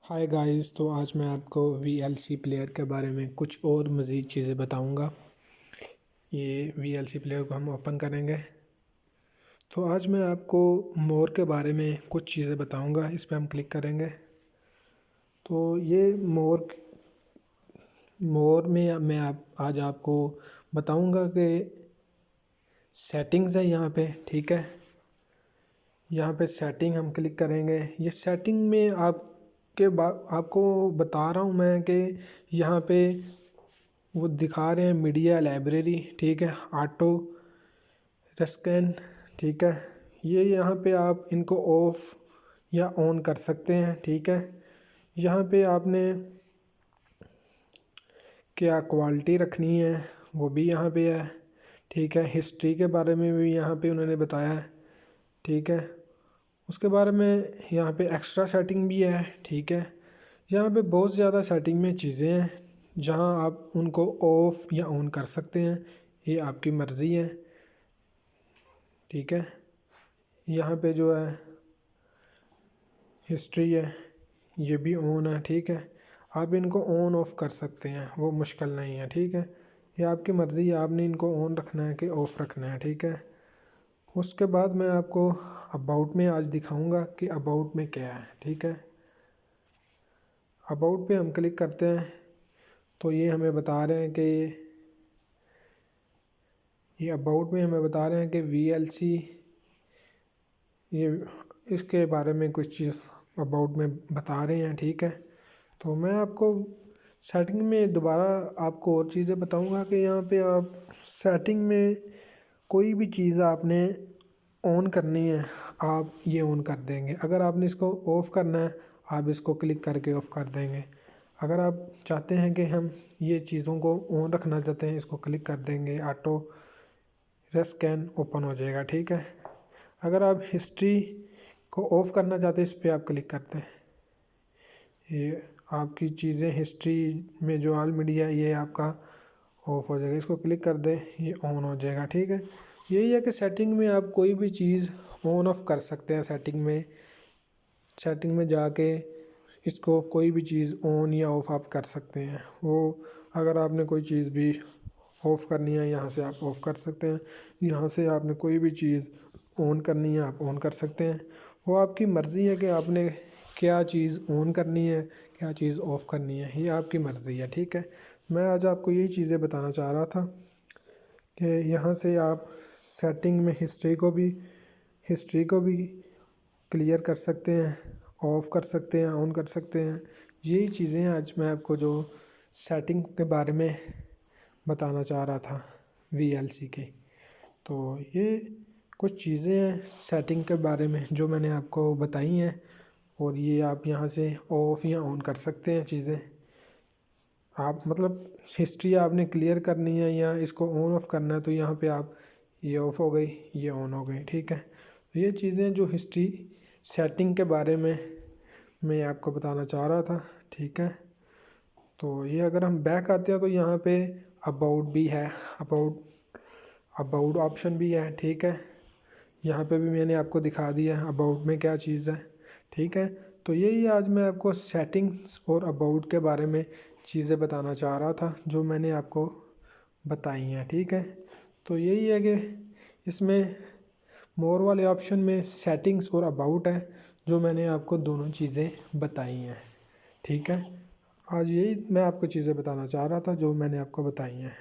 Hi guys, तो आज मैं आपको VLC प्लेयर के बारे में कुछ और मज़ीद चीज़ें बताऊंगा। ये VLC प्लेयर को हम ओपन करेंगे तो आज मैं आपको मोर के बारे में कुछ चीज़ें बताऊंगा। इस पर हम क्लिक करेंगे तो ये मोर में मैं आज आपको बताऊंगा कि सेटिंग्स है यहाँ पे। ठीक है, यहाँ पे सेटिंग हम क्लिक करेंगे। ये सेटिंग में आपको बता रहा हूँ मैं कि यहाँ पे वो दिखा रहे हैं मीडिया लाइब्रेरी। ठीक है, ऑटो रस्कैन। ठीक है, ये यहाँ पे आप इनको ऑफ या ऑन कर सकते हैं। ठीक है, यहाँ पे आपने क्या क्वालिटी रखनी है वो भी यहाँ पे है। ठीक है, हिस्ट्री के बारे में भी यहाँ पे उन्होंने बताया है। ठीक है, उसके बारे में यहाँ पे एक्स्ट्रा सेटिंग भी है। ठीक है, यहाँ पे बहुत ज़्यादा सेटिंग में चीज़ें हैं जहाँ आप उनको ऑफ या ऑन कर सकते हैं, ये आपकी मर्ज़ी है। ठीक है, यहाँ पे जो है हिस्ट्री है ये भी ऑन है। ठीक है, आप इनको ऑन ऑफ कर सकते हैं, वो मुश्किल नहीं है। ठीक है, ये आपकी मर्ज़ी है, आपने इनको ऑन रखना है कि ऑफ़ रखना है। ठीक है, उसके बाद मैं आपको अबाउट में आज दिखाऊंगा कि अबाउट में क्या है। ठीक है, अबाउट पे हम क्लिक करते हैं तो ये हमें बता रहे हैं कि ये अबाउट में हमें बता रहे हैं कि VLC ये इसके बारे में कुछ चीज़ अबाउट में बता रहे हैं। ठीक है, तो मैं आपको सेटिंग में दोबारा आपको और चीज़ें बताऊंगा कि यहाँ पे आप सेटिंग में कोई भी चीज़ आपने ऑन करनी है, आप ये ऑन कर देंगे। अगर आपने इसको ऑफ़ करना है, आप इसको क्लिक करके ऑफ़ कर देंगे। अगर आप चाहते हैं कि हम ये चीज़ों को ऑन रखना चाहते हैं, इसको क्लिक कर देंगे, ऑटो रस्कैन ओपन हो जाएगा। ठीक है, अगर आप हिस्ट्री को ऑफ़ करना चाहते हैं, इस पर आप क्लिक करते हैं, ये आपकी चीज़ें हिस्ट्री में जो ऑल मीडिया ये आपका ऑफ हो जाएगा। इसको क्लिक कर दें, ये ऑन हो जाएगा। ठीक है, यही है कि सेटिंग में आप कोई भी चीज़ ऑन ऑफ कर सकते हैं। सेटिंग में जाके इसको कोई भी चीज़ ऑन या ऑफ आप कर सकते हैं। वो अगर आपने कोई चीज़ भी ऑफ़ करनी है, यहाँ से आप ऑफ़ कर सकते हैं। यहाँ से आपने कोई भी चीज़ ऑन करनी है, आप ऑन कर सकते हैं। वो आपकी मर्ज़ी है कि आपने क्या चीज़ ऑन करनी है, क्या चीज़ ऑफ़ करनी है, ये आपकी मर्ज़ी है। ठीक है, मैं आज आपको यही चीज़ें बताना चाह रहा था कि यहाँ से आप सेटिंग में हिस्ट्री को भी क्लियर कर सकते हैं, ऑफ़ कर सकते हैं, ऑन कर सकते हैं। यही चीज़ें हैं आज मैं आपको जो सेटिंग के बारे में बताना चाह रहा था VLC के। तो ये कुछ चीज़ें हैं सेटिंग के बारे में जो मैंने आपको बताई हैं, और ये आप यहाँ से ऑफ़ या ऑन कर सकते हैं चीज़ें। आप मतलब हिस्ट्री आपने क्लियर करनी है या इसको ऑन ऑफ करना है, तो यहाँ पे आप ये ऑफ हो गई, ये ऑन हो गई। ठीक है, तो ये चीज़ें जो हिस्ट्री सेटिंग के बारे में मैं आपको बताना चाह रहा था। ठीक है, तो ये अगर हम बैक आते हैं तो यहाँ पे अबाउट भी है, अबाउट ऑप्शन भी है। ठीक है, यहाँ पे भी मैंने आपको दिखा दिया है अबाउट में क्या चीज़ है। ठीक है, तो यही आज मैं आपको सेटिंग्स और अबाउट के बारे में चीज़ें बताना चाह रहा था जो मैंने आपको बताई हैं। ठीक है, तो यही है कि इसमें मोर वाले ऑप्शन में सेटिंग्स और अबाउट है जो मैंने आपको दोनों चीज़ें बताई हैं। ठीक है, आज यही मैं आपको चीज़ें बताना चाह रहा था जो मैंने आपको बताई हैं।